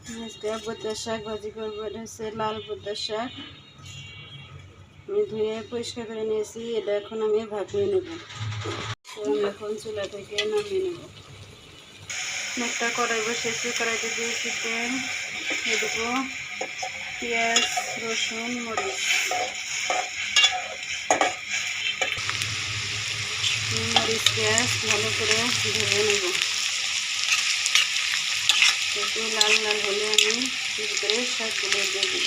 আজকে পুঁতার শাক ভাজি করবো। এটা হচ্ছে লাল পুঁতার শাক। আমি ধুয়ে পরিষ্কার করে নিয়েছি। এটা এখন আমি ভাপিয়ে নেব। আমি এখন চুলা থেকে নামিয়ে নেব। একটা কড়াই বসেছি, কড়াইতে দিয়েছি তেল, দিয়ে দেবো পেঁয়াজ, রসুন, মরিচ। মরিচ পেঁয়াজ ভালো করে ভেজে নেব। একটু লাল লাল হলে আমি ভিতরে শাকগুলো দিয়ে দেব।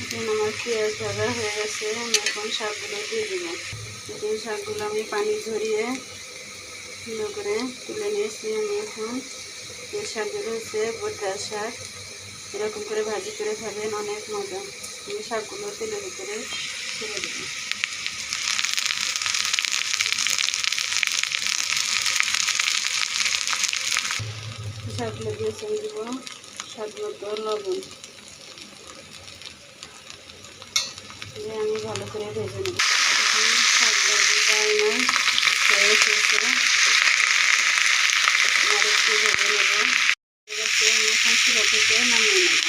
এখন আমার পেঁয়াজ ভাজা হয়ে গেছে, আমি এখন শাকগুলো দিয়ে দেবো। এখন শাকগুলো আমি পানি ঝরিয়ে সুন্দর করে তুলে নিয়েছি। আমি এখন এই শাকগুলো হচ্ছে পুঁতার শাক। এরকম করে ভাজি করে খাবেন, অনেক মজা। আমি শাকগুলো তেলের ভিতরে ছেড়ে দেবো। শাকগুলো দিয়ে ছেড়ে দেবো স্বাদ মতো লবণ দিয়ে আমি ভালো করে ভেজে নেব। শাক ভাজিটা আমার হয়ে এসেছে, মরিচটি ভেজে নেব। আমি এখন চুলা থেকে নামিয়ে নেব।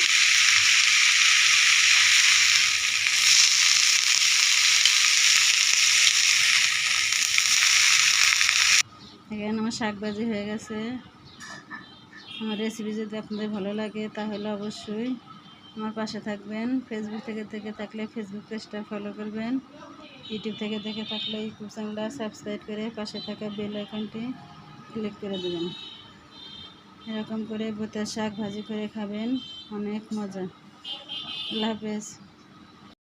এখানে আমার শাক ভাজি হয়ে গেছে। আমার রেসিপি যদি আপনাদের ভালো লাগে তাহলে অবশ্যই আমার পাশে থাকবেন। ফেসবুক থেকে থাকলে ফেসবুক পেজটা ফলো করবেন। ইউটিউব থেকে দেখে থাকলে ইউটিউব চ্যানেলটা সাবস্ক্রাইব করে পাশে থাকা বেল আইকনটি ক্লিক করে দেবেন। এরকম করে পুঁতার শাক ভাজি করে খাবেন, অনেক মজা। আল্লাহ হাফেজ।